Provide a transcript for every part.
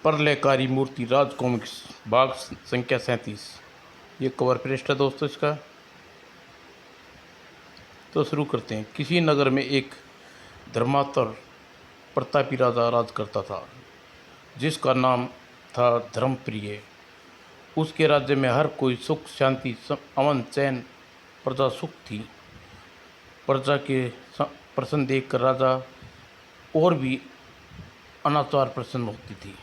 प्रलयकारी मूर्ति राज comics भाग संख्या 37। ये कवर पृष्ठ है दोस्तों इसका। तो शुरू करते हैं। किसी नगर में एक धर्मात्तर प्रतापी राजा राज करता था, जिसका नाम था धर्मप्रिय। उसके राज्य में हर कोई सुख शांति अमन चैन प्रजा सुख थी। प्रजा के प्रसन्न देखकर राजा और भी अनाचार प्रसन्न होती थी,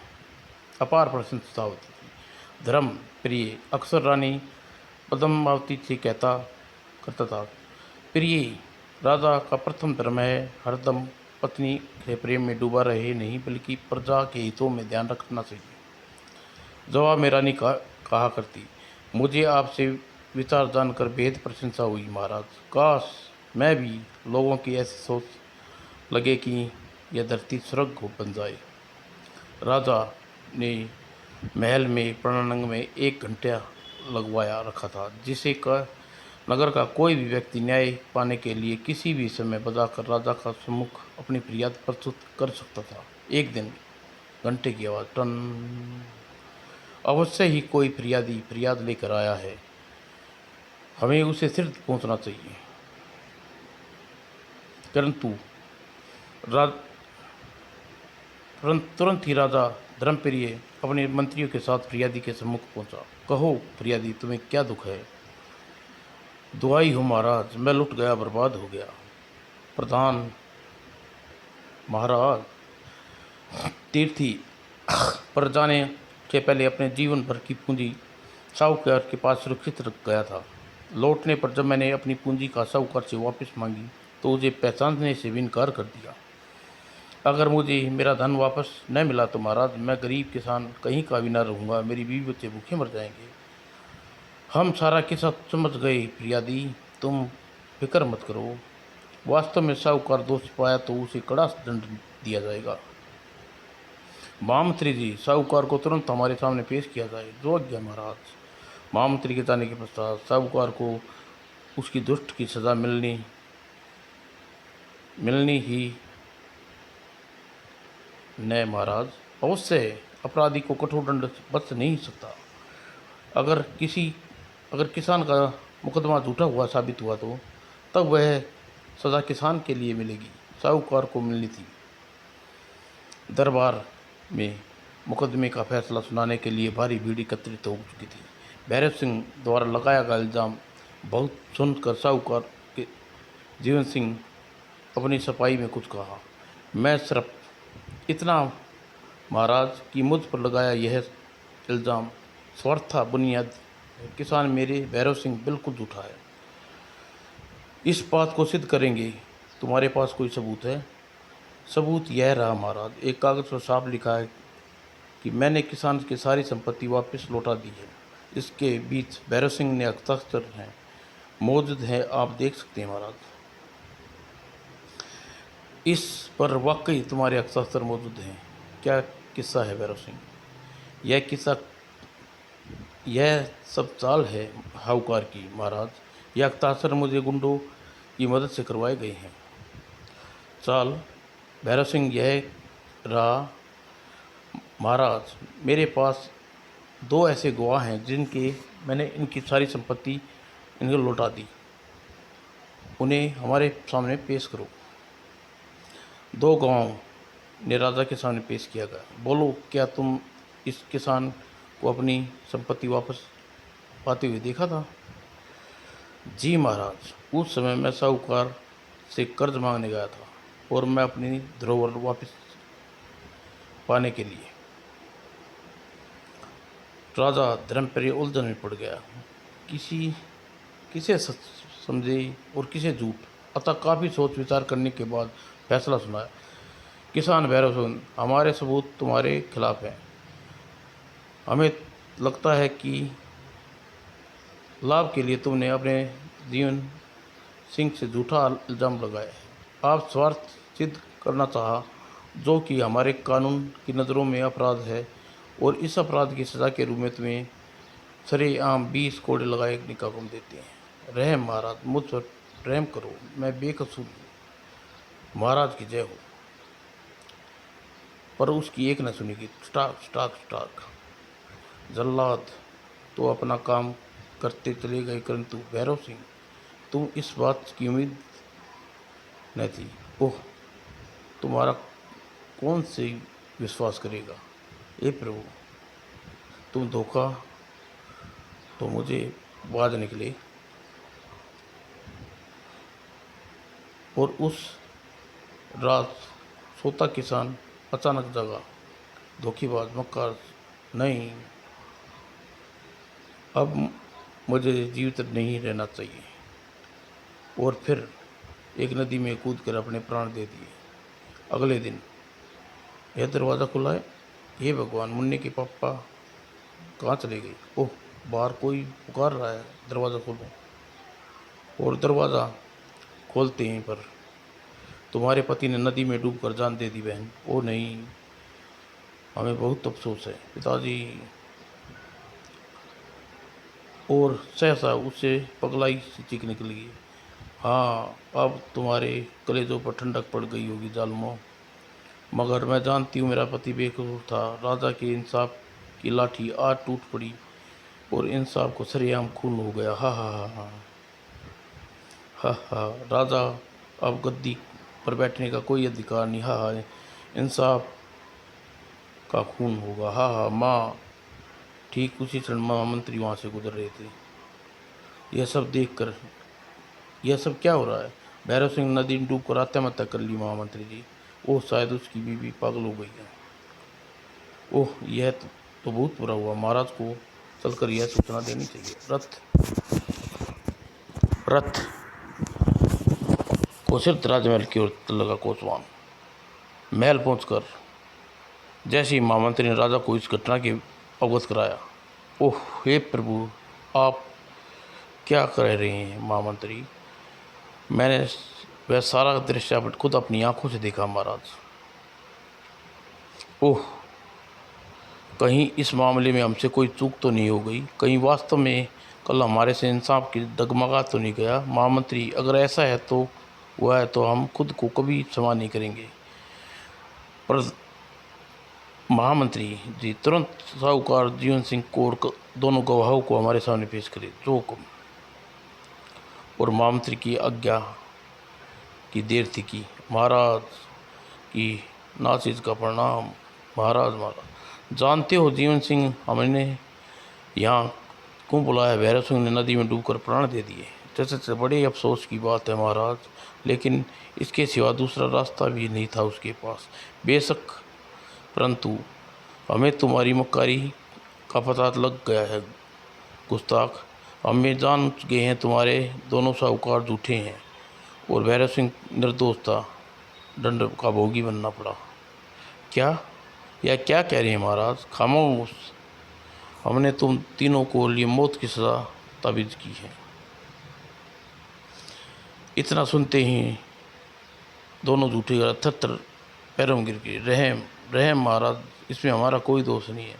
अपार प्रसन्नता होती थी। धर्म प्रिय अक्सर रानी पद्मावती से करता था, प्रिय राजा का प्रथम धर्म है हरदम पत्नी के प्रेम में डूबा रहे नहीं, बल्कि प्रजा के हितों में ध्यान रखना चाहिए। जवाब में रानी कहा करती, मुझे आपसे विचार जानकर बेहद प्रशंसा हुई महाराज। काश मैं भी लोगों की ऐसी सोच लगे कि यह धरती स्वर्ग बन जाए। राजा ने महल में प्रांगण में एक घंटा लगवाया रखा था, जिसे नगर का कोई भी व्यक्ति न्याय पाने के लिए किसी भी समय बजाकर राजा का सम्मुख अपनी फरियाद प्रस्तुत कर सकता था। एक दिन घंटे की आवाज़ टन। अवश्य ही कोई फरियाद लेकर आया है, हमें उसे सिर्फ पहुंचना चाहिए। परंतु तुरंत ही राजा धर्मप्रिय अपने मंत्रियों के साथ फरियादी के सम्मुख पहुंचा। कहो फरियादी, तुम्हें क्या दुख है? दुआई हो महाराज, मैं लुट गया, बर्बाद हो गया। प्रधान महाराज, तीर्थी पर जाने के पहले अपने जीवन भर की पूंजी साहूकार के पास सुरक्षित रख गया था। लौटने पर जब मैंने अपनी पूंजी का साहूकार से वापस मांगी तो उसे पहचानने से भी इनकार कर दिया। अगर मुझे मेरा धन वापस न मिला तो महाराज मैं गरीब किसान कहीं का भी न रहूँगा, मेरी बीवी बच्चे भूखे मर जाएंगे। हम सारा किस्सा समझ गए फरियादी, तुम फिक्र मत करो। वास्तव में साहूकार दोष पाया तो उसे कड़ा दंड दिया जाएगा। महामंत्री जी, साहूकार को तुरंत हमारे सामने पेश किया जाए। जो आज्ञा महाराज। महामंत्री के जाने के पश्चात साहूकार को उसकी दुष्ट की सजा मिलनी ही न महाराज। अवश्य अपराधी को कठोर दंड बच नहीं सकता। अगर किसान का मुकदमा झूठा हुआ साबित हुआ तो तब वह सजा किसान के लिए मिलेगी, साहूकार को मिलनी थी। दरबार में मुकदमे का फैसला सुनाने के लिए भारी भीड़ एकत्रित हो चुकी थी। भैरव सिंह द्वारा लगाया गया इल्ज़ाम बहुत सुनकर साहूकार के जीवन सिंह अपनी सफाई में कुछ कहा। मैं सिर्फ इतना महाराज कि मुझ पर लगाया यह इल्ज़ाम स्वार्था बुनियाद किसान मेरे भैरव सिंह बिल्कुल झूठा है। इस बात को सिद्ध करेंगे। तुम्हारे पास कोई सबूत है? सबूत यह रहा महाराज, एक कागज़ पर साफ लिखा है कि मैंने किसान की सारी संपत्ति वापस लौटा दी है। इसके बीच भैरव सिंह ने हस्ताक्षर हैं मौजूद हैं, आप देख सकते हैं महाराज। इस पर वाकई तुम्हारे हस्ताक्षर मौजूद हैं। क्या किस्सा है भैरव सिंह? यह सब चाल है साहूकार की महाराज। यह हस्ताक्षर मुझे गुंडों की मदद से करवाए गए हैं। चाल भैरव सिंह यह रहा महाराज, मेरे पास दो ऐसे गवाह हैं जिनके मैंने इनकी सारी संपत्ति इनको लौटा दी। उन्हें हमारे सामने पेश करो। दो गवाहों ने राजा के सामने पेश किया गया। बोलो, क्या तुम इस किसान को अपनी संपत्ति वापस पाते हुए देखा था? जी महाराज, उस समय मैं साहूकार से कर्ज मांगने गया था और मैं अपनी धरोहर वापस पाने के लिए। राजा धर्मप्रिय उलझन में पड़ गया, किसे सच समझे और किसे झूठ। अतः काफ़ी सोच विचार करने के बाद फैसला सुनाया। किसान भैरव सिंह, हमारे सबूत तुम्हारे खिलाफ हैं। हमें लगता है कि लाभ के लिए तुमने अपने जीवन सिंह से झूठा इल्ज़ाम लगाया है। आप स्वार्थ सिद्ध करना चाहा, जो कि हमारे कानून की नज़रों में अपराध है, और इस अपराध की सज़ा के रूप में तुम्हें सरेआम 20 कोड़े लगाने का हुक्म देते हैं। रहम महाराज, मुझ पर रहम करो, मैं बेकसूर हूँ। महाराज की जय हो। पर उसकी एक न सुनेगी। स्टाक स्टाक स्टाक। जल्लाद तो अपना काम करते चले गए, परंतु भैरव सिंह, तुम इस बात की उम्मीद न थी। ओह, तुम्हारा कौन से विश्वास करेगा। हे प्रभु, तुम धोखा तो मुझे बाज निकले। और उस रात सोता किसान अचानक जगा। धोखेबाज, मक्कार, नहीं, अब मुझे जीवित नहीं रहना चाहिए। और फिर एक नदी में कूद कर अपने प्राण दे दिए। अगले दिन यह दरवाज़ा खुला है। हे भगवान, मुन्ने के पापा कहाँ चले गए। ओह, बाहर कोई पुकार रहा है, दरवाज़ा खोलो। और दरवाज़ा खोलते हैं पर तुम्हारे पति ने नदी में डूबकर जान दे दी बहन। ओ नहीं, हमें बहुत अफसोस है पिताजी। और सहसा उससे पगलाई सी चीख निकल गई। हाँ, अब तुम्हारे कलेजों पर ठंडक पड़ गई होगी जालिमों, मगर मैं जानती हूँ मेरा पति बेकसूर था। राजा के इंसाफ की लाठी आज टूट पड़ी और इंसाफ को सरेआम खून हो गया। हा हा हा हा हा हा। राजा अब गद्दी पर बैठने का कोई अधिकार नहीं। हा हा, इंसाफ का खून होगा। हा हा। माँ, ठीक उसी क्षण महामंत्री वहाँ से गुजर रहे थे। यह सब क्या हो रहा है। भैरव सिंह नदी में डूबकर आत्महत्या कर ली महामंत्री जी। ओह, शायद उसकी बीवी पागल हो गई है। ओह, यह तो बहुत बुरा हुआ। महाराज को चलकर यह सूचना देनी चाहिए। रथ को सिर्फ राजमहल की ओर लगा कोतवाल। महल पहुंचकर जैसे ही महामंत्री ने राजा को इस घटना के अवगत कराया। ओह, हे प्रभु, आप क्या कह रहे हैं महामंत्री। मैंने वह सारा दृश्य खुद अपनी आंखों से देखा महाराज। ओह, कहीं इस मामले में हमसे कोई चूक तो नहीं हो गई। कहीं वास्तव में कल हमारे से इंसाफ की डगमगा तो नहीं गया। महामंत्री, अगर ऐसा है तो हुआ है तो हम खुद को कभी क्षमा नहीं करेंगे। पर महामंत्री जी, तुरंत साहूकार जीवन सिंह को और दोनों गवाहों को हमारे सामने पेश करें, जो हुक्म। और महामंत्री की आज्ञा की देर थी कि महाराज की नाचीज का प्रणाम। महाराज, महाराज, जानते हो जीवन सिंह, हमने यहाँ क्यों बुलाया। भैरव सिंह ने नदी में डूबकर प्राण दे दिए। जैसे बड़े अफसोस की बात है महाराज, लेकिन इसके सिवा दूसरा रास्ता भी नहीं था उसके पास। बेशक, परंतु हमें तुम्हारी मक्कारी का पता लग गया है गुस्ताख। हमें जान गए हैं तुम्हारे दोनों साहूकार झूठे हैं और भैरव सिंह निर्दोष था। दंड का भोगी बनना पड़ा। क्या, यह क्या कह रहे हैं महाराज। खामोश, हमने तुम तीनों को लिए मौत की सज़ा ताबीज की है। इतना सुनते ही दोनों झूठे थर पैरों में गिर गए। रहम रहम महाराज, इसमें हमारा कोई दोष नहीं है।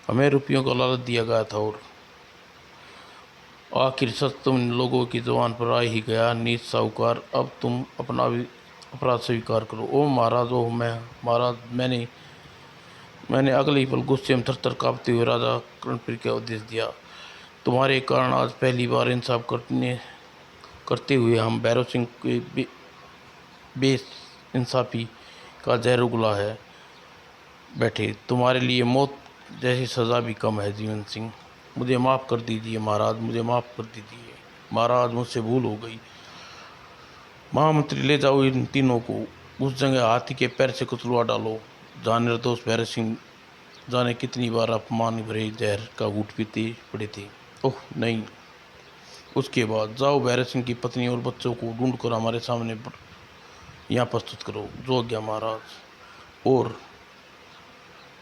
हमें रुपयों का लालच दिया गया था और आखिर सच तुम लोगों की जुबान पर आ ही गया। नीच साहूकार, अब तुम अपना अपराध स्वीकार करो। ओ महाराज, ओह महाराज, मैंने अगले ही पल गुस्से में थर काँपते हुए राजा कर्णप्रिय का उद्देश दिया। तुम्हारे कारण आज पहली बार इंसाफ करते हुए हम भैरव सिंह के बेइंसाफी का जहर उगला है बैठे। तुम्हारे लिए मौत जैसी सज़ा भी कम है। जीवन सिंह, मुझे माफ़ कर दीजिए महाराज, मुझे माफ़ कर दीजिए महाराज, मुझसे भूल हो गई। महामंत्री, ले जाओ इन तीनों को उस जगह हाथी के पैर से कुचलवा डालो जहाँ निर्दोष भैरव सिंह जाने कितनी बार अपमान भरे जहर का घूंट पीते पड़े थे। ओह नहीं। उसके बाद जाओ भैरव सिंह की पत्नी और बच्चों को ढूंढ कर हमारे सामने यहाँ प्रस्तुत करो। जो आज्ञा महाराज। और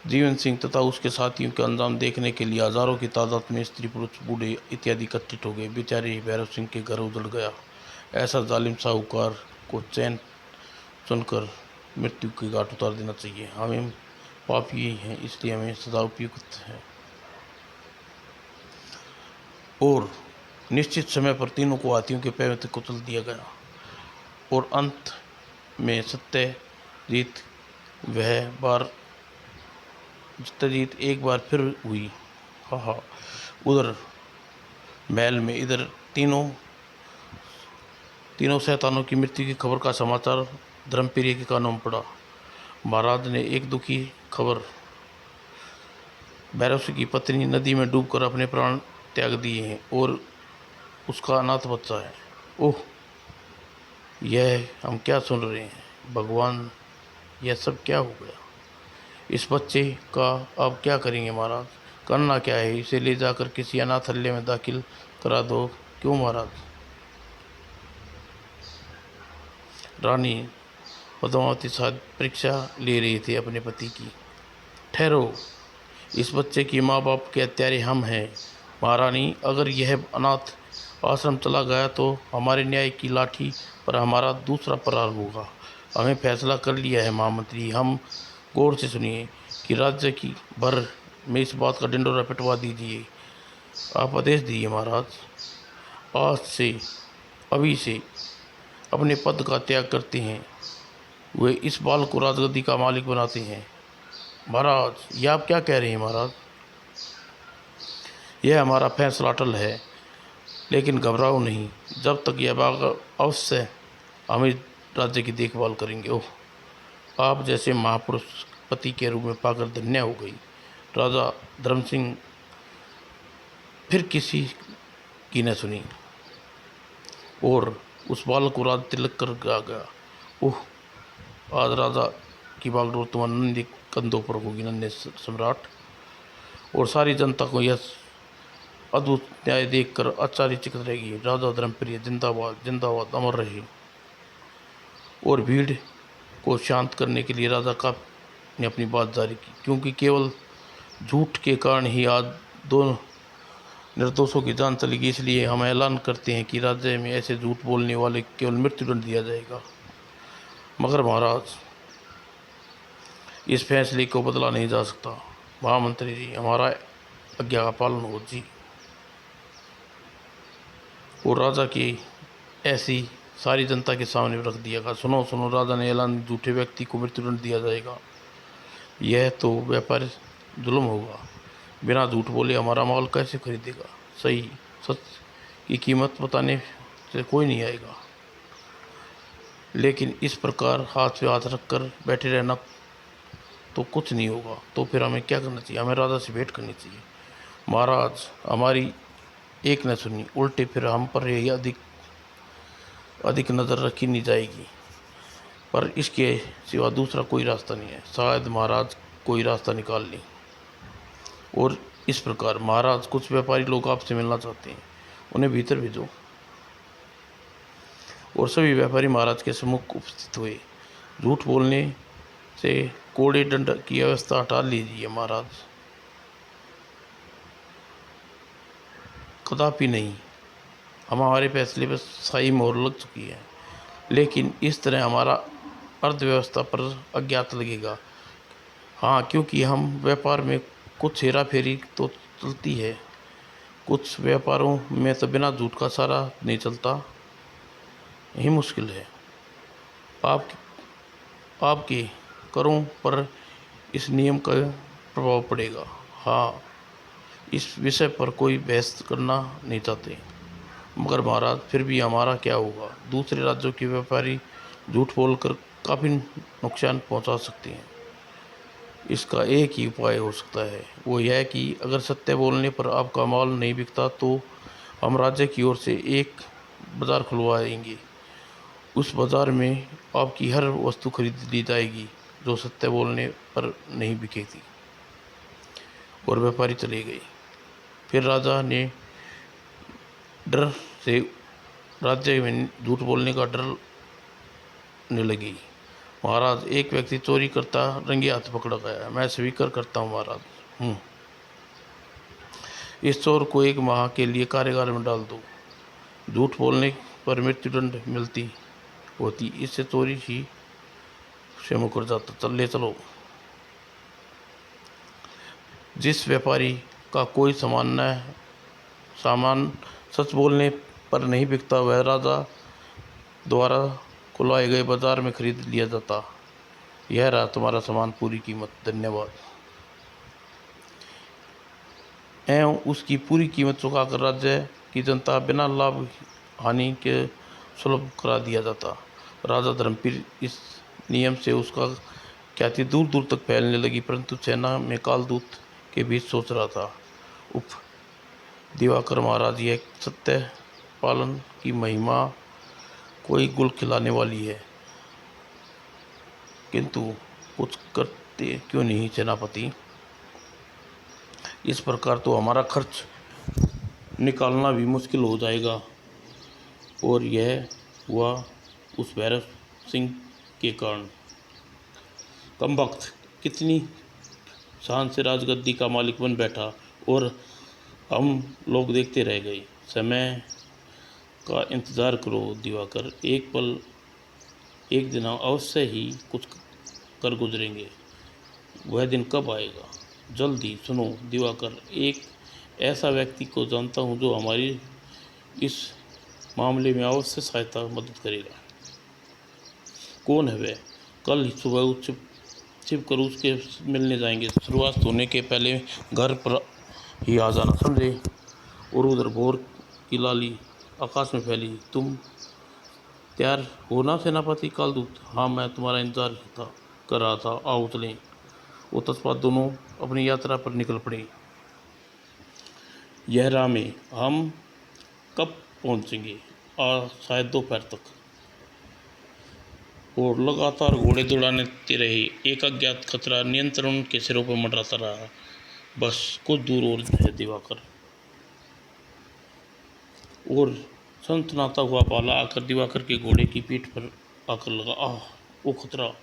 जीवन सिंह तथा उसके साथियों के अंजाम देखने के लिए हजारों की तादाद में स्त्री, पुरुष, बूढ़े इत्यादि एकत्रित हो गए। बेचारे भैरव सिंह के घर उजड़ गया। ऐसा जालिम साहूकार को चैन चुनकर मृत्यु की घाट उतार देना चाहिए। हमें पापी हैं, इसलिए हमें सजा उपयुक्त है। और निश्चित समय पर तीनों को हाथियों के पैर में कुचल दिया गया। और अंत में सत्य जीत वह बार जद्दोजहद एक बार फिर हुई। हाँ हाँ, उधर महल में इधर तीनों शैतानों की मृत्यु की खबर का समाचार धर्मप्रिय के कानों में पड़ा। महाराज ने एक दुखी खबर, भैरव सिंह की पत्नी नदी में डूबकर अपने प्राण त्याग दिए हैं और उसका अनाथ बच्चा है। ओह, यह हम क्या सुन रहे हैं भगवान, यह सब क्या हो गया? इस बच्चे का अब क्या करेंगे महाराज? करना क्या है? इसे ले जाकर किसी अनाथालय में दाखिल करा दो। क्यों महाराज? रानी पद्मावती शायद परीक्षा ले रही थी अपने पति की। ठहरो, इस बच्चे की माँ बाप के हत्यारे हम हैं महारानी। अगर यह अनाथ आश्रम चला गया तो हमारे न्याय की लाठी पर हमारा दूसरा प्रहार होगा। हमें फैसला कर लिया है महामंत्री। हम गौर से सुनिए कि राज्य की भर में इस बात का ढिंढोरा पिटवा दीजिए। आप आदेश दीजिए महाराज। आज से, अभी से अपने पद का त्याग करते हैं, वे इस बाल को राजगद्दी का मालिक बनाते हैं। महाराज, ये आप क्या कह रहे हैं महाराज? यह हमारा फैसला अटल है, लेकिन घबराओ नहीं। जब तक यह बाग अवश्य हमें राज्य की देखभाल करेंगे। ओह, आप जैसे महापुरुष पति के रूप में पाकर धन्य हो गई। राजा धर्म सिंह फिर किसी की न सुनी और उस बालक को राज तिलक कर गया। ओह, आज राजा की बागडोर तुम्हारे नन्हे कंधों पर होगी नन्हे सम्राट। और सारी जनता को यह अद्भुत न्याय देखकर आश्चर्यचकित रहेगी। राजा धर्मप्रिय जिंदाबाद जिंदाबाद अमर रहे। और भीड़ को शांत करने के लिए राजा का ने अपनी बात जारी की, क्योंकि केवल झूठ के कारण ही आज दोनों निर्दोषों की जान चलेगी। इसलिए हम ऐलान करते हैं कि राज्य में ऐसे झूठ बोलने वाले केवल मृत्युदंड दिया जाएगा। मगर महाराज, इस फैसले को बदला नहीं जा सकता। महामंत्री जी, हमारा आज्ञा का पालन हो जी। और राजा की ऐसी सारी जनता के सामने रख दिया गया। सुनो सुनो, राजा ने ऐलान, झूठे व्यक्ति को मृत्युदंड दिया जाएगा। यह तो व्यापार जुल्म होगा। बिना झूठ बोले हमारा माल कैसे खरीदेगा? सही, सच की कीमत बताने से कोई नहीं आएगा। लेकिन इस प्रकार हाथ पे हाथ रख कर बैठे रहना तो कुछ नहीं होगा। तो फिर हमें क्या करना चाहिए? हमें राजा से भेंट करनी चाहिए। महाराज, हमारी एक न सुनी, उल्टे फिर हम पर यही अधिक नज़र रखी नहीं जाएगी। पर इसके सिवा दूसरा कोई रास्ता नहीं है। शायद महाराज कोई रास्ता निकाल लें। और इस प्रकार महाराज, कुछ व्यापारी लोग आपसे मिलना चाहते हैं, उन्हें भीतर भेजो। और सभी व्यापारी महाराज के सम्मुख उपस्थित हुए। झूठ बोलने से कोड़े दंड की व्यवस्था हटा लीजिए महाराज। कदापि नहीं, हमारे फैसले पर शाही मोहर लग चुकी है। लेकिन इस तरह हमारा अर्थव्यवस्था पर अज्ञात लगेगा। हाँ, क्योंकि हम व्यापार में कुछ हेरा फेरी तो चलती है, कुछ व्यापारों में तो बिना झूठ का सारा नहीं चलता। यही मुश्किल है। आपके करों पर इस नियम का प्रभाव पड़ेगा। हाँ, इस विषय पर कोई बहस करना नहीं चाहते। मगर महाराज, फिर भी हमारा क्या होगा? दूसरे राज्यों के व्यापारी झूठ बोलकर काफ़ी नुकसान पहुंचा सकते हैं। इसका एक ही उपाय हो सकता है, वो यह है कि अगर सत्य बोलने पर आपका माल नहीं बिकता तो हम राज्य की ओर से एक बाज़ार खुलवाएंगे। उस बाज़ार में आपकी हर वस्तु खरीद ली जाएगी जो सत्य बोलने पर नहीं बिकेगी। और व्यापारी चले गए। फिर राजा ने डर से राज्य में झूठ बोलने का डर ने लगी। महाराज, एक व्यक्ति चोरी करता रंगे हाथ पकड़ा गया। मैं स्वीकार करता हूँ महाराज। इस चोर को 1 माह के लिए कारागार में डाल दो। झूठ बोलने पर मृत्युदंड मिलती होती, इससे चोरी ही से मुकर जाता। ले चलो। जिस व्यापारी का कोई सामान सच बोलने पर नहीं बिकता, वह राजा द्वारा खुलवाए गए बाजार में खरीद लिया जाता। यह रहा तुम्हारा सामान, पूरी कीमत। धन्यवाद। एवं उसकी पूरी कीमत चुकाकर राज्य की जनता बिना लाभ हानि के सुलभ करा दिया जाता। राजा धर्मवीर इस नियम से उसका ख्याति दूर दूर तक फैलने लगी, परंतु सेना में कालदूत के बीच सोच रहा था, उफ दिवाकर महाराज, यह सत्य पालन की महिमा कोई गुल खिलाने वाली है, किंतु कुछ करते क्यों नहीं सेनापति। इस प्रकार तो हमारा खर्च निकालना भी मुश्किल हो जाएगा। और यह हुआ उस भैरव सिंह के कारण। कमबख्त कितनी शान से राजगद्दी का मालिक बन बैठा और हम लोग देखते रह गए। समय का इंतज़ार करो दिवाकर, एक दिन अवश्य ही कुछ कर गुजरेंगे। वह दिन कब आएगा? जल्दी। सुनो दिवाकर, एक ऐसा व्यक्ति को जानता हूँ जो हमारी इस मामले में अवश्य सहायता मदद करेगा। कौन है वह? कल ही सुबह छिप कर उसके मिलने जाएंगे। सूर्यास्त होने के पहले घर पर ही आ जाना, समझे? और उधर भोर की लाली आकाश में फैली। तुम तैयार हो ना सेनापति कालदूत? हाँ, मैं तुम्हारा इंतजार कर रहा था। आओ चलें। वो तत्पश्चात दोनों अपनी यात्रा पर निकल पड़े। यह राह में हम कब पहुंचेंगे? शायद दोपहर तक। और लगातार घोड़े दौड़ाते रहे। एक अज्ञात खतरा नियंत्रण के सिरों पर मंडराता रहा। बस कुछ दूर और है दिवाकर। और सनसनाता हुआ पाला आकर दिवाकर के घोड़े की पीठ पर आकर लगा। आह, वो खतरा!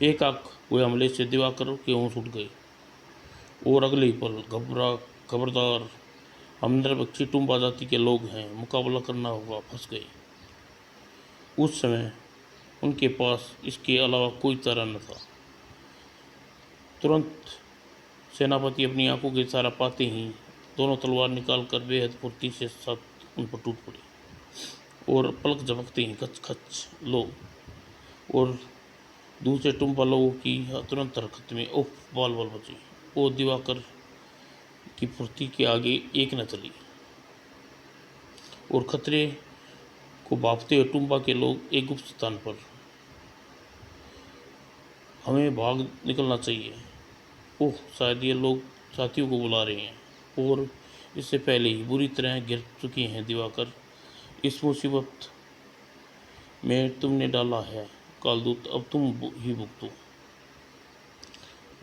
एक आंख हुए हमले से दिवाकर के होश उठ गए। और अगले ही पल खबरदार, हम नरबक्षी टुम्बा जाति के लोग हैं, मुकाबला करना होगा। फंस गए। उस समय उनके पास इसके अलावा कोई चारा न था। तुरंत सेनापति अपनी आंखों के इशारा पाते ही दोनों तलवार निकालकर बेहद फुर्ती से साथ उन पर टूट पड़े। और पलक झपकते ही खच खच लो, और दूसरे टुम्बा लोगों की तुरंत हरकत में उफ बाल बाल बचे। वो दिवाकर की फुर्ती के आगे एक न चली। और खतरे को भांपते हुए टुम्बा के लोग एक गुप्त स्थान पर। हमें भाग निकलना चाहिए। ओह, शायद ये लोग साथियों को बुला रहे हैं। और इससे पहले ही बुरी तरह गिर चुकी हैं दिवाकर। इस मुसीबत में तुमने डाला है कालदूत, अब तुम ही भुगतो।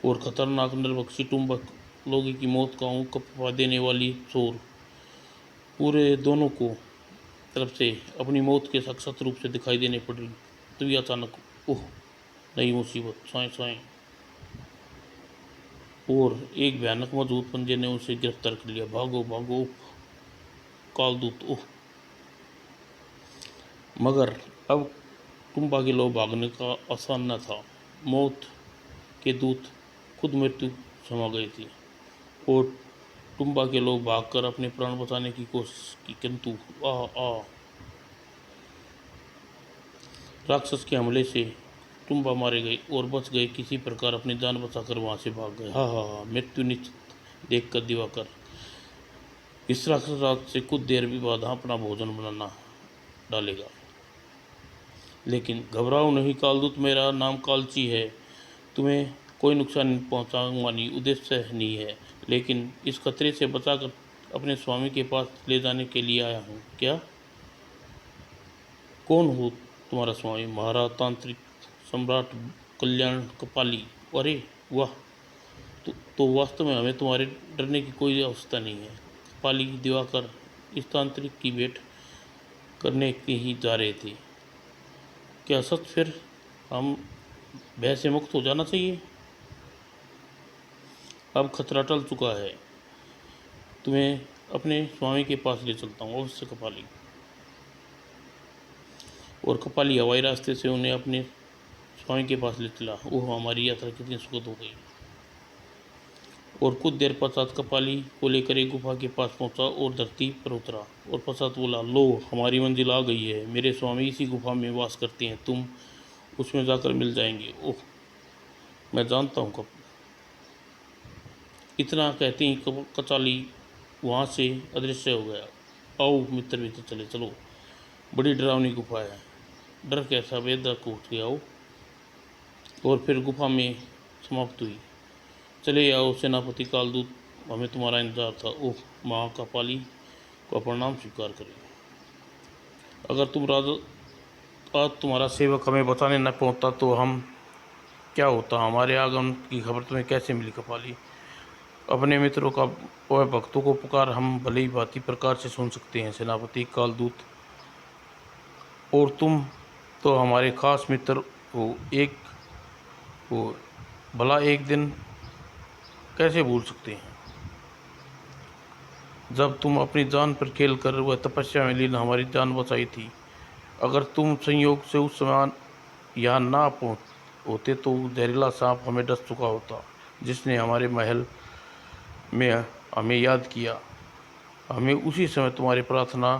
और खतरनाक नरबक्षी टुम्बक लोगों की मौत का ऊँट कपवा देने वाली शोर पूरे दोनों को तरफ से अपनी मौत के साक्षात रूप से दिखाई देने पड़ी। तभी अचानक ओह, नई मुसीबत! साएं साएं। और एक भयानक मजबूत पंजे ने उसे गिरफ्तार कर लिया। भागो भागो कालदूत! ओह! मगर अब टुम्बा के लोग भागने का आसान न था। मौत के दूत खुद मृत्यु समा गई थी। और टुम्बा के लोग भागकर अपने प्राण बचाने की कोशिश की, किंतु राक्षस के हमले से टुम्बा मारे गए और बच गए। किसी प्रकार अपनी जान बचाकर वहां से भाग गए। हा, मृत्यु निश्चित देखकर दिवाकर इस राक्षस राज से कुछ देर भी बाद अपना भोजन बनाना डालेगा। लेकिन घबराओ नहीं कालदूत, मेरा नाम कालची है। तुम्हें कोई नुकसान नहीं पहुंचाऊंगा, नहीं, उद्देश्य नहीं है, लेकिन इस खतरे से बचाकर अपने स्वामी के पास ले जाने के लिए आया हूँ। क्या? कौन हो तुम्हारा स्वामी? महाराज तांत्रिक सम्राट कल्याण कपाली। अरे वाह! तो वास्तव में हमें तुम्हारे डरने की कोई आवश्यकता नहीं है। कपाली दिवाकर इस तांत्रिक की भेंट करने के ही जा रहे थे। क्या सच? फिर हम भय से मुक्त हो जाना चाहिए। अब खतरा टल चुका है। तुम्हें अपने स्वामी के पास ले चलता हूँ अवश्य कपाली। और कपाली हवाई रास्ते से उन्हें अपने स्वामी के पास ले चला। ओह, हमारी यात्रा कितनी सुखद हो गई। और कुछ देर पश्चात कपाली को लेकर एक गुफा के पास पहुंचा और धरती पर उतरा। और पश्चात बोला, लो, हमारी मंजिल आ गई है। मेरे स्वामी इसी गुफा में वास करते हैं, तुम उसमें जाकर मिल जाएंगे। ओह, मैं जानता हूँ कब। इतना कहते ही कचाली वहाँ से अदृश्य हो गया। आओ मित्र भीतर चले चलो, बड़ी डरावनी गुफा है। डर कैसा, वेदा को उठ गया हो। और फिर गुफा में समाप्त हुई। चले आओ सेनापति कालदूत, हमें तुम्हारा इंतजार था। ओह महाकापाली को प्रणाम स्वीकार करें। अगर तुम राजा आज तुम्हारा सेवक हमें बचाने न पहुंचता तो हम क्या होता। हमारे आगमन की खबर तुम्हें कैसे मिली कपाली। अपने मित्रों का व भक्तों को पुकार हम भले ही भांति प्रकार से सुन सकते हैं सेनापति कालदूत, और तुम तो हमारे खास मित्र हो, भला एक दिन कैसे भूल सकते हैं जब तुम अपनी जान पर खेल कर वह तपस्या में लीन हमारी जान बचाई थी। अगर तुम संयोग से उस समय यहाँ ना पहुँच होते तो जहरीला सांप हमें डस चुका होता, जिसने हमारे महल में हमें याद किया। हमें उसी समय तुम्हारी प्रार्थना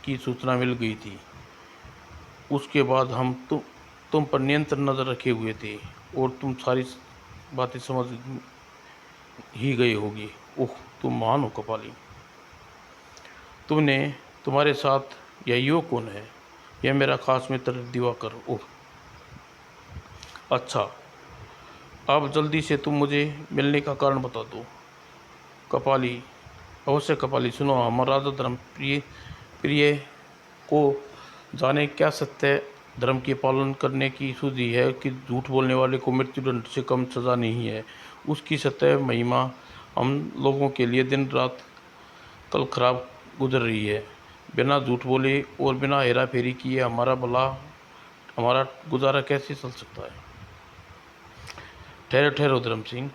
की सूचना मिल गई थी। उसके बाद हम तुम पर नियंत्रण नजर रखे हुए थे और तुम सारी बातें समझ ही गए होगी। ओह तुम महान हो कपाली। तुम्हारे साथ यह युवक कौन है? यह मेरा खास मित्र दिवाकर। ओह अच्छा, अब जल्दी से तुम मुझे मिलने का कारण बता दो कपाली। अवश्य कपाली, सुनो, हमारा राजा धर्म प्रिय को जाने क्या सत्य धर्म के पालन करने की सूझी है कि झूठ बोलने वाले को मृत्युदंड से कम सजा नहीं है। उसकी सत्य महिमा हम लोगों के लिए दिन रात कल खराब गुजर रही है। बिना झूठ बोले और बिना हेरा फेरी किए हमारा गुजारा कैसे चल सकता है? ठहरो ठहरो, धर्म सिंह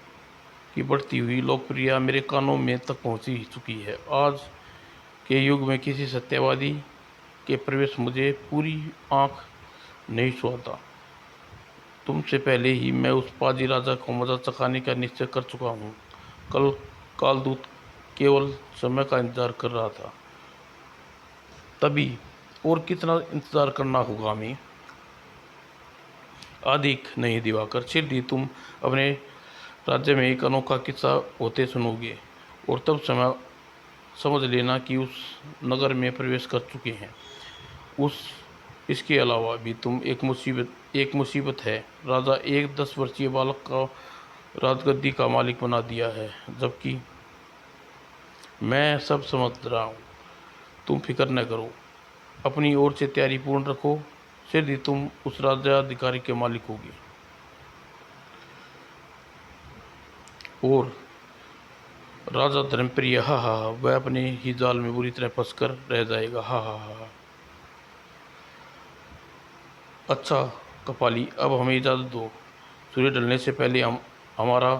की बढ़ती हुई लोकप्रियता मेरे कानों में तक पहुंची चुकी है। आज के युग में किसी सत्यवादी के प्रवेश मुझे पूरी आंख नहीं सुहाता। तुमसे पहले ही मैं उस पाजी राजा को मजा चखाने का निश्चय कर चुका हूँ। कल कालदूत केवल समय का इंतजार कर रहा था। तभी और कितना इंतजार करना होगा हमें? अधिक नहीं दिवाकर, शीघ्र ही तुम अपने राज्य में एक अनोखा किस्सा होते सुनोगे और तब समझ लेना कि उस नगर में प्रवेश कर चुके हैं। इसके अलावा भी तुम एक मुसीबत है। राजा एक 10 वर्षीय बालक का राजगद्दी का मालिक बना दिया है, जबकि मैं सब समझ रहा हूँ। तुम फिक्र न करो, अपनी ओर से तैयारी पूर्ण रखो, शीघ्र ही तुम उस राज्याधिकारी के मालिक होगे। और राजा धर्मप्रिय, हा हा, वह अपने ही जाल में बुरी तरह फंस कर रह जाएगा। हा हा हा। अच्छा कपाली, अब हमें इजाज़त दो। सूर्य ढलने से पहले हमारा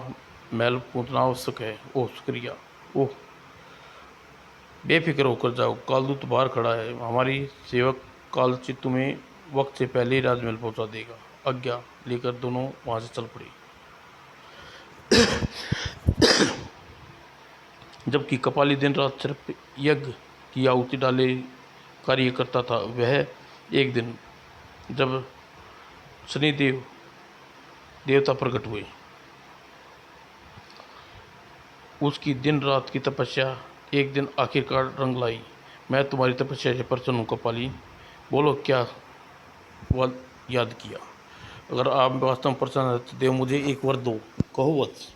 महल पहुंचना आवश्यक है। ओह शुक्रिया। ओह बेफिक्र होकर जाओ, कालदूत बाहर खड़ा है। हमारी सेवक कालचित तुम्हें वक्त से पहले ही राजमहल पहुंचा देगा। आज्ञा लेकर दोनों वहां से चल पड़े। जबकि कपाली दिन रात सिर्फ यज्ञ की आहुति डाले कार्य करता था, वह एक दिन जब शनिदेव देवता प्रकट हुए, उसकी दिन रात की तपस्या एक दिन आखिरकार रंग लाई। मैं तुम्हारी तपस्या से प्रसन्न हूँ कपाली। बोलो क्या याद किया? अगर आप वास्तव में प्रसन्न हैं तो देव मुझे एक वर दो। कहो वत्स।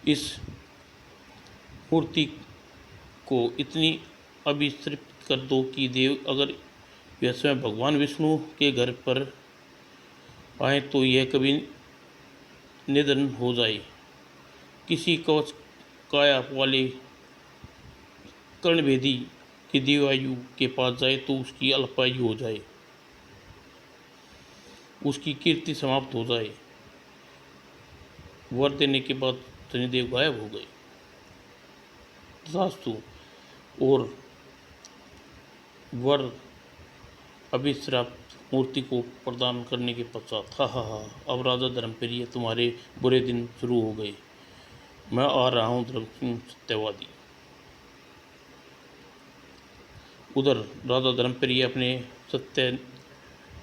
इस मूर्ति को इतनी अभिसृत कर दो कि देव अगर यह स्वयं भगवान विष्णु के घर पर आए तो यह कभी निधन हो जाए। किसी कवच काया वाले कर्णभेदी की दीर्घायु के पास जाए तो उसकी अल्पायु हो जाए, उसकी कीर्ति समाप्त हो जाए। वर देने के बाद शनिदेव गायब हो गए। तथास्तु। और वर अभिश्राप्त मूर्ति को प्रदान करने के पश्चात, हा हा हा, अब राजा धर्मप्रिय तुम्हारे बुरे दिन शुरू हो गए। मैं आ रहा हूँ धर्म सिंह सत्यवादी। उधर राजा धर्मप्रिय अपने सत्य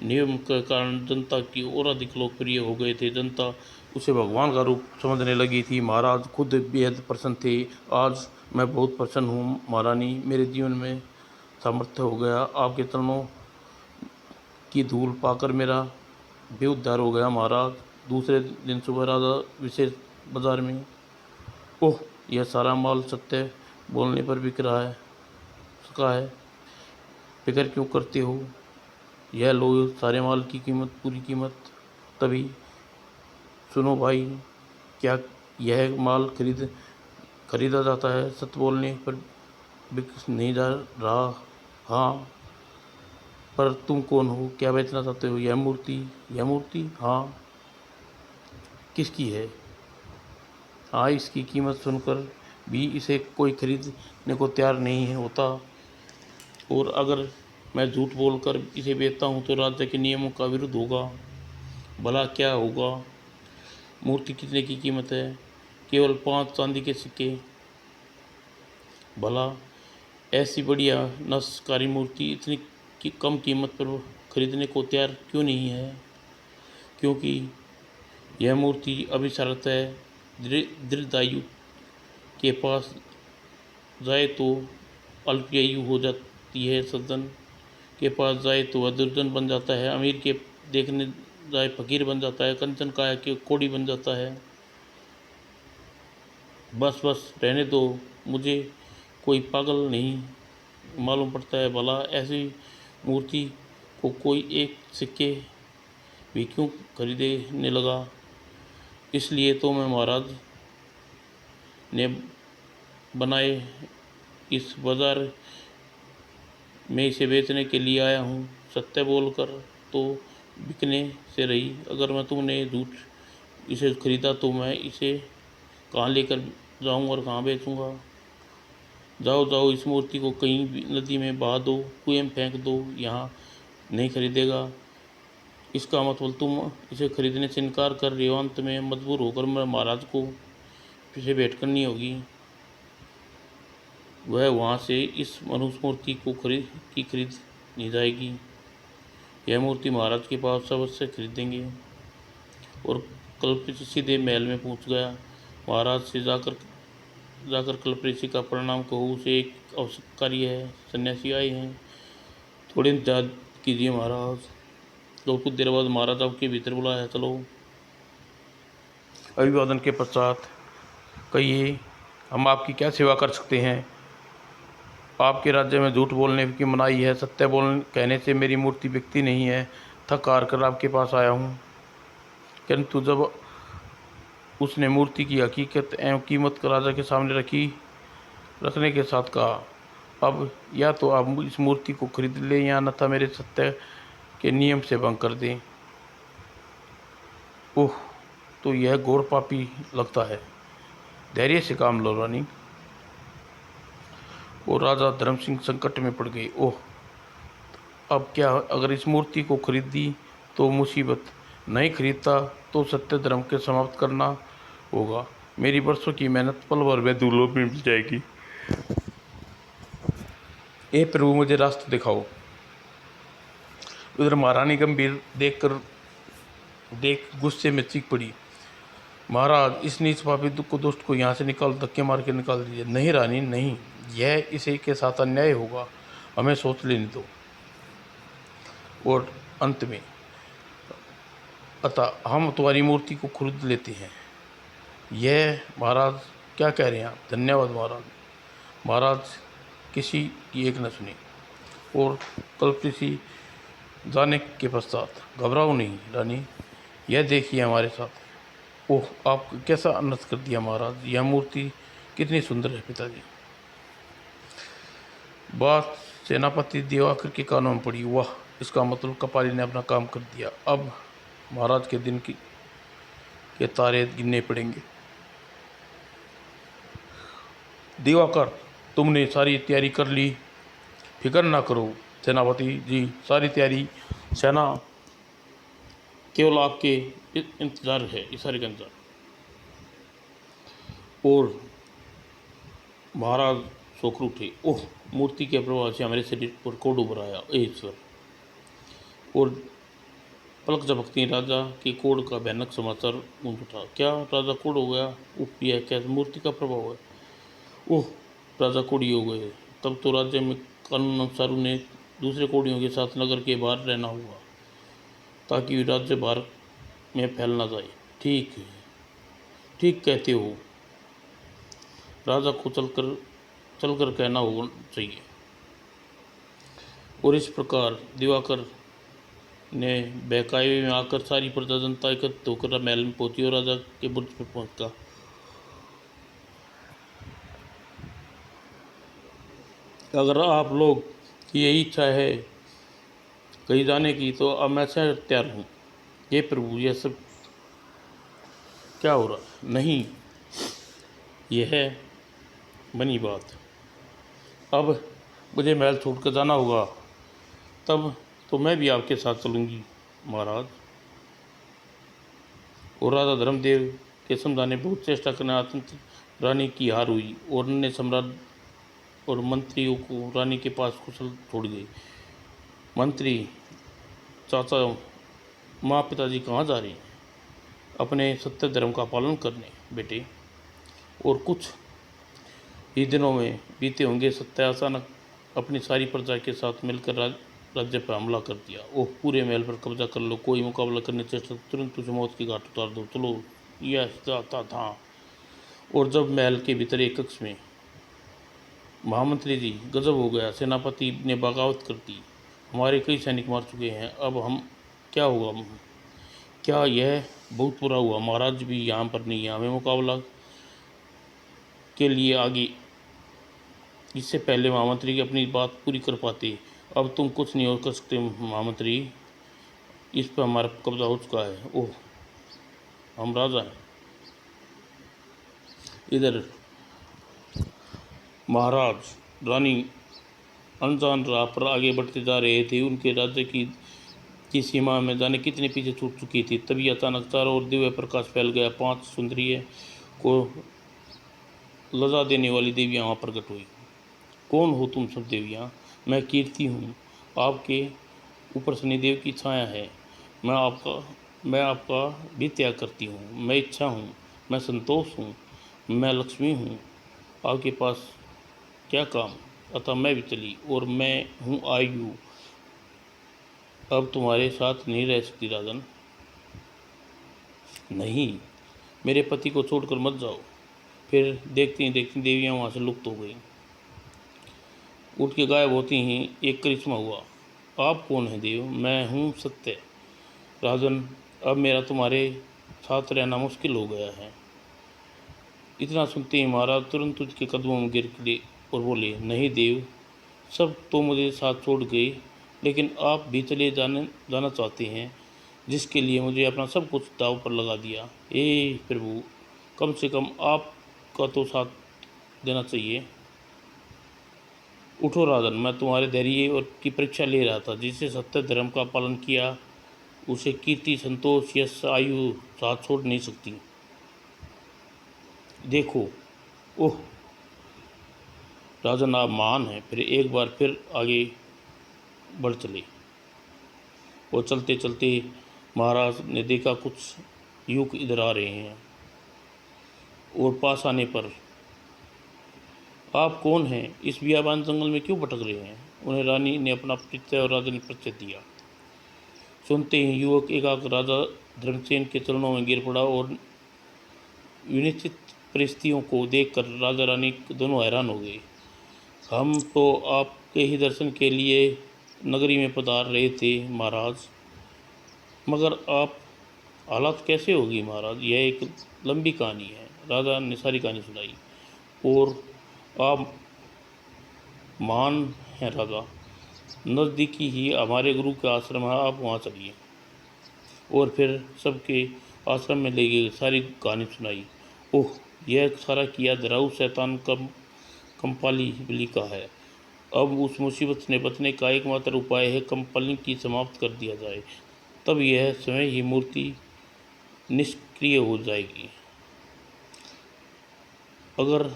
नियम के कारण जनता की और अधिक लोकप्रिय हो गए थे। जनता उसे भगवान का रूप समझने लगी थी। महाराज खुद बेहद प्रसन्न थे। आज मैं बहुत प्रसन्न हूँ महारानी, मेरे जीवन में सामर्थ्य हो गया। आपके चरणों की धूल पाकर मेरा भी उद्धार हो गया महाराज। दूसरे दिन सुबह राजा विशेष बाजार में, ओह, यह सारा माल सत्य बोलने पर बिक रहा है सका है, फिक्र क्यों करते हो? यह लो सारे माल की कीमत, पूरी कीमत। तभी, सुनो भाई, क्या यह माल खरीदा जाता है? सत्य बोलने पर बिक नहीं जा रहा। हाँ, पर तुम कौन हो? क्या बेचना चाहते हो? यह मूर्ति। यह मूर्ति? हाँ। किसकी है? हाँ, इसकी कीमत सुनकर भी इसे कोई खरीदने को तैयार नहीं होता। और अगर मैं झूठ बोलकर इसे बेचता हूँ तो राज्य के नियमों का विरुद्ध होगा। भला क्या होगा? मूर्ति कितने की कीमत है? केवल 5 चांदी के सिक्के। भला ऐसी बढ़िया नस्यकारी मूर्ति इतनी कम कीमत पर खरीदने को तैयार क्यों नहीं है? क्योंकि यह मूर्ति अभिशप्त है। दीर्घायु के पास जाए तो अल्पायु हो जाती है, सज्जन के पास जाए तो वह दुर्जन बन जाता है, अमीर के देखने जाए फकीर बन जाता है, कंचन काया के कोड़ी बन जाता है। बस बस रहने दो, मुझे कोई पागल नहीं मालूम पड़ता है। भला ऐसी मूर्ति को कोई एक सिक्के भी क्यों खरीदने लगा? इसलिए तो मैं महाराज ने बनाए इस बाजार में इसे बेचने के लिए आया हूँ। सत्य बोलकर तो बिकने से रही, अगर मैं तुमने झूठ इसे खरीदा तो मैं इसे कहाँ लेकर जाऊँ और कहाँ बेचूँगा? जाओ जाओ, इस मूर्ति को कहीं भी नदी में बहा दो, कुएं में फेंक दो, यहाँ नहीं खरीदेगा। इसका मतलब तुम इसे खरीदने से इनकार कर रहे हो। अंत में मजबूर होकर मैं महाराज को इसे भेंट करनी होगी। वह वहाँ से इस मनुष्य मूर्ति को खरीद नहीं जाएगी। यह मूर्ति महाराज के पास अवश्य खरीदेंगे। और कल्पित सीधे महल में पहुँच गया। महाराज से जाकर कल्पऋषि का प्रणाम कहो, उसे एक आवश्यक कार्य है, सन्यासी आए हैं, थोड़े इंतजार कीजिए महाराज। तो कुछ देर बाद महाराज आपके भीतर बुलाया। चलो। अभिवादन के पश्चात, कहिए, हम आपकी क्या सेवा कर सकते हैं? आपके राज्य में झूठ बोलने की मनाही है। सत्य कहने से मेरी मूर्ति बिकती नहीं है। थक हार कर आपके पास आया हूँ। किंतु जब उसने मूर्ति की हकीकत एवं कीमत को राजा के सामने रखने के साथ कहा, अब या तो आप इस मूर्ति को खरीद लें या अन्यथा मेरे सत्य के नियम से भंग कर दें। ओह, तो यह घोर पापी लगता है। धैर्य से काम लो रानी। और राजा धर्म सिंह संकट में पड़ गए। ओह, अब क्या? अगर इस मूर्ति को खरीदी तो मुसीबत, नहीं खरीदता तो सत्य धर्म के समाप्त करना होगा। मेरी वर्षों की मेहनत पल भर में धूलों में मिल जाएगी। ए प्रभु, मुझे रास्ता दिखाओ। उधर महारानी गंभीर देख गुस्से में चीख पड़ी, महाराज, इस नीच पापी दुष्ट को यहाँ से धक्के मार के निकाल दीजिए। नहीं रानी, नहीं, यह इसे के साथ अन्याय होगा, हमें सोच लेने दो। और अंत में, अतः हम तुम्हारी मूर्ति को खरीद लेते हैं। यह महाराज क्या कह रहे हैं आप? धन्यवाद महाराज। महाराज किसी की एक न सुनी। और कल्पऋषि जाने के पश्चात, घबराओ नहीं रानी, यह देखिए हमारे साथ। ओह, आप कैसा अनर्थ कर दिया महाराज, यह मूर्ति कितनी सुंदर है पिताजी। बात सेनापति दिवाकर के कानों में पड़ी। वाह, इसका मतलब कपाली ने अपना काम कर दिया। अब महाराज के दिन के तारे गिनने पड़ेंगे। दिवाकर, तुमने सारी तैयारी कर ली? फिक्र ना करो सेनापति जी, सारी तैयारी, सेना केवल आपके इंतजार है, इशारे के अंदर। और महाराज सोकर उठे। ओह, मूर्ति के प्रभाव से हमारे शरीर पर कोड उभर आया। ईश्वर। और पलक झपकते ही राजा के कोढ़ का भयानक समाचार गूंज उठा। क्या राजा कोढ़ हो गया? उफ, यह क्या मूर्ति का प्रभाव है? ओह, राजा कोढ़ी हो गए। तब तो राज्य में कानून अनुसार उन्हें दूसरे कोढ़ियों के साथ नगर के बाहर रहना होगा, ताकि राज्य बाहर में फैल ना जाए। ठीक है, ठीक कहते हो। राजा को चलकर कहना होगा चाहिए। और इस प्रकार दिवाकर ने बहकावे में आकर सारी प्रजा जनता एकत्र होकर महल में पहुंची और राजा के बुर्ज पर पहुंचा। अगर आप लोग की यही इच्छा है कहीं जाने की, तो अब मैं स्वयं तैयार हूँ। ये प्रभु, यह सब क्या हो रहा है? नहीं, यह है बनी बात। अब मुझे महल छोड़कर जाना होगा। तब तो मैं भी आपके साथ चलूँगी महाराज। और राजा धर्मदेव के समझाने बहुत चेष्टा करने आतंक रानी की हार हुई और अन्य सम्राट और मंत्रियों को रानी के पास कुशल छोड़ गई। मंत्री, चाचा, माँ, पिताजी कहाँ जा रहे हैं? अपने सत्य धर्म का पालन करने बेटे। और कुछ ही दिनों में बीते होंगे। सत्य अचानक अपनी सारी प्रजा के साथ मिलकर राज्य पर हमला कर दिया। ओह, पूरे महल पर कब्जा कर लो। कोई मुकाबला करने चेष्टा तुरंत उसे मौत की घाट उतार दो। चलो, यह चाहता था। और जब महल के भीतर एक कक्ष में, महामंत्री जी, गजब हो गया, सेनापति ने बगावत कर दी। हमारे कई सैनिक मार चुके हैं। अब हम क्या होगा? क्या यह बहुत बुरा हुआ? महाराज भी यहाँ पर नहीं है। हमें मुकाबला के लिए आगे इससे पहले महामंत्री की अपनी बात पूरी कर पाते। अब तुम कुछ नहीं कर सकते महामंत्री। इस पर हमारा कब्जा हो चुका है। ओह, हम राजा हैं। इधर महाराज रानी अनजान राह पर आगे बढ़ते जा रहे थे। उनके राज्य की सीमा में जाने कितने पीछे छूट चुकी थी। तभी अचानक चारों ओर दिव्य प्रकाश फैल गया। 5 सुंदरियों को लजा देने वाली देवियाँ वहाँ प्रकट हुई। कौन हो तुम सब देवियाँ? मैं कीर्ति हूँ। आपके ऊपर शनिदेव की छाया है। मैं आपका भी त्याग करती हूँ। मैं इच्छा हूँ। मैं संतोष हूँ। मैं लक्ष्मी हूँ। आपके पास क्या काम? अतः मैं भी चली। और मैं हूँ आयु। अब तुम्हारे साथ नहीं रह सकती राजन। नहीं, मेरे पति को छोड़कर मत जाओ। फिर देखती ही देखती देवियाँ वहाँ से लुप्त हो गई। उठ के गायब होती ही एक करिश्मा हुआ। आप कौन हैं देव? मैं हूँ सत्य। राजन, अब मेरा तुम्हारे साथ रहना मुश्किल हो गया है। इतना सुनते ही महाराज तुरंत उसके कदमों में गिर पड़े और बोले, नहीं देव, सब तो मुझे साथ छोड़ गए, लेकिन आप भी चले जाना चाहते हैं, जिसके लिए मुझे अपना सब कुछ दांव पर लगा दिया। प्रभु, कम से कम आपका तो साथ देना चाहिए। उठो राजन, मैं तुम्हारे धैर्य और की परीक्षा ले रहा था। जिसे सत्य धर्म का पालन किया, उसे कीर्ति, संतोष, यश, आयु साथ छोड़ नहीं सकती। देखो, ओह राजन, आप महान हैं। फिर एक बार फिर आगे बढ़ चले। और चलते चलते महाराज ने देखा कुछ युवक इधर आ रहे हैं। और पास आने पर, आप कौन हैं? इस बियाबान जंगल में क्यों भटक रहे हैं? उन्हें रानी ने अपना परिचय और राजा ने परिचय दिया। सुनते ही युवक एकाएक राजा धर्मसेन के चरणों में गिर पड़ा और विनिश्चित परिस्थितियों को देखकर राजा रानी दोनों हैरान हो गए। हम तो आपके ही दर्शन के लिए नगरी में पधार रहे थे महाराज, मगर आप हालात कैसे होगी महाराज? यह एक लंबी कहानी है। राजा ने सारी कहानी सुनाई। और आप महान हैं राजा। नज़दीकी ही हमारे गुरु का आश्रम है, आप वहाँ चलिए। और फिर सबके आश्रम में ले गए, सारी कहानी सुनाई। ओह, यह सारा किया धराऊ शैतान कंपाली बलि का है। अब उस मुसीबत से बचने का एकमात्र उपाय है कंपाली की समाप्त कर दिया जाए। तब यह स्वयं ही मूर्ति निष्क्रिय हो जाएगी। अगर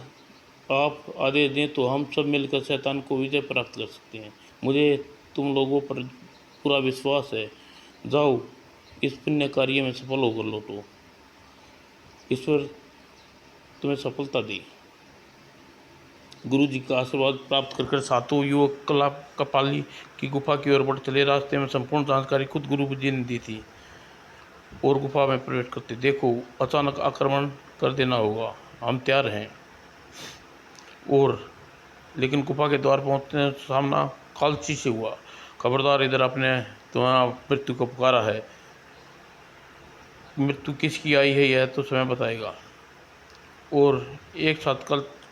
आप आदेश दें तो हम सब मिलकर शैतान को विजय प्राप्त कर सकते हैं। मुझे तुम लोगों पर पूरा विश्वास है। जाओ इस पुण्य कार्य में सफल होकर लौटो। ईश्वर तुम्हें सफलता दे। गुरु जी का आशीर्वाद प्राप्त कर सातों युवक कपाली की गुफा की ओर बढ़ चले। रास्ते में संपूर्ण जानकारी खुद गुरु जी ने दी थी और गुफा में प्रवेश करते देखो अचानक आक्रमण कर देना होगा, हम तैयार हैं। और लेकिन गुफा के द्वार पहुंचने सामना कालची से हुआ। खबरदार, इधर आपने तुम्हारा मृत्यु को पुकारा है। मृत्यु किसकी आई है यह तो समय बताएगा। और एक साथ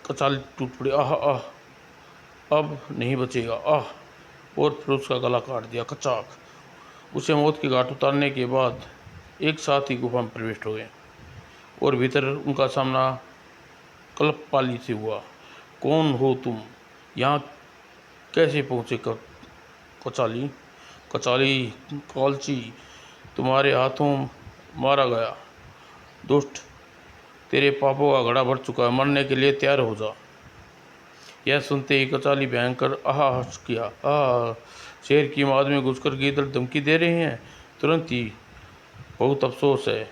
कचाल टूट पड़ी। आह आह, अब नहीं बचेगा, आह। और फिर उसका गला काट दिया कचाक। उसे मौत की घाट उतारने के बाद एक साथ ही गुफा में प्रवेश हो गए और भीतर उनका सामना कल्पपाली से हुआ। कौन हो तुम? यहाँ कैसे पहुँचे कचाली? कचाली, कालची, तुम्हारे हाथों मारा गया। दुष्ट, तेरे पापों का घड़ा भर चुका है, मरने के लिए तैयार हो जा। यह सुनते ही कचाली भयंकर आह किया। आह, शेर की माद में घुसकर गीदड़ धमकी दे रहे हैं। तुरंत ही, बहुत अफसोस है,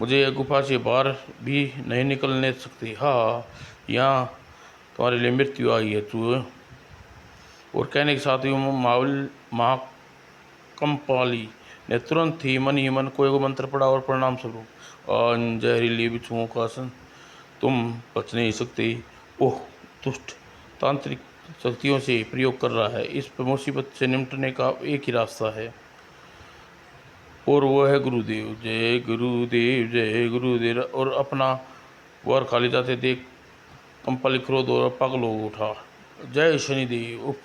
मुझे यह गुफा से बाहर भी नहीं निकलने सकती। हाँ, यहाँ तुम्हारे लिए मृत्यु आई है तू। और कहने के साथ ही महाकंपाली ने तुरंत ही मन कोई को मंत्र पड़ा और परिणाम स्वरूप जहरीली बिच्छुओं का आसन, तुम बच नहीं सकते। ओह दुष्ट, तांत्रिक शक्तियों से प्रयोग कर रहा है। इस मुसीबत से निपटने का एक ही रास्ता है और वो है गुरुदेव। जय गुरुदेव, जय गुरुदेव। और अपना वार खाली जाते देख कंपाली क्रोध और पागल हो उठा। जय शनिदेव। उफ।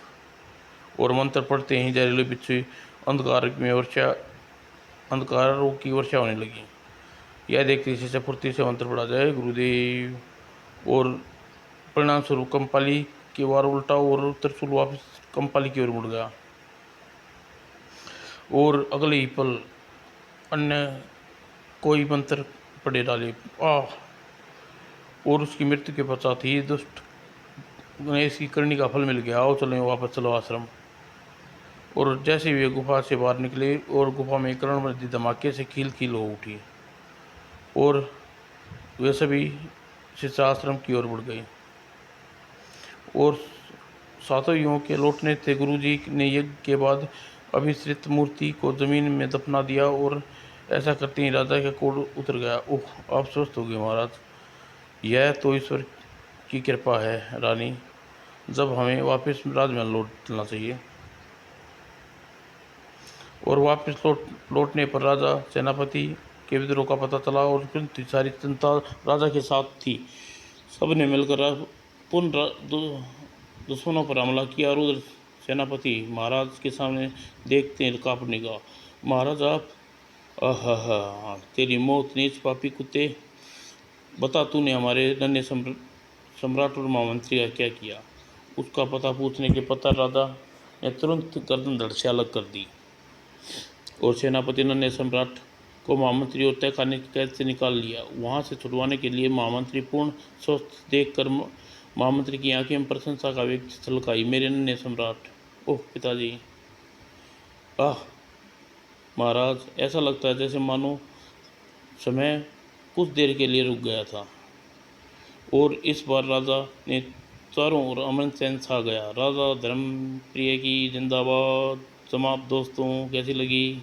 और मंत्र पढ़ते ही जहरीले बिच्छू अंधकारों की वर्षा होने लगी। यह देखते ही फुर्ती से मंत्र पड़ा, जय गुरुदेव। और परिणाम स्वरूप कंपाली के वार उल्टा और त्रिशूल वापस कंपाली की ओर मुड़ गया। और अगले ही पल अन्य कोई मंत्र पड़े डाले। आह। और उसकी मृत्यु के पश्चात ही दुष्ट ने इसकी करनी का फल मिल गया। आओ चलो वापस चलो आश्रम। और जैसे वे गुफा से बाहर निकले और गुफा में करण धमाके से खील खील हो उठी और वे सभी शिष्याश्रम की ओर बढ़ गए। और सातों युवकों के लौटने थे। गुरुजी ने यज्ञ के बाद अभिश्रित मूर्ति को जमीन में दफना दिया और ऐसा करते ही राजा का कोढ़ उतर गया। ओह, आप स्वस्थ हो गए महाराज। यह तो ईश्वर की कृपा है रानी। जब हमें वापस राजमहल लौटना चाहिए। और वापस लौटने पर राजा सेनापति के विद्रोह का पता चला और सारी जनता राजा के साथ थी। सब ने मिलकर पुनः दुश्मनों पर हमला किया और उधर सेनापति महाराज के सामने देखते हैं कांपने का। महाराज आप, आहा, तेरी मौत नीच पापी कुत्ते। बता तूने हमारे नन्हे सम्राट और महामंत्री का क्या किया। उसका पता पूछने के पता राजा ने तुरंत गर्दन धड़ से अलग कर दी और सेनापति नन्हे सम्राट को महामंत्री और तहखाने की कैद से निकाल लिया। वहाँ से छुड़वाने के लिए महामंत्री पूर्ण स्वस्थ देखकर महामंत्री की आंखें में प्रशंसा का वेग छलकाई। मेरे नन्हे सम्राट। ओह पिताजी। आह महाराज, ऐसा लगता है जैसे मानो समय कुछ देर के लिए रुक गया था। और इस बार राजा ने चारों ओर अमन चैन छा गया। राजा धर्मप्रिय की जिंदाबाद। समाप्त दोस्तों, कैसी लगी?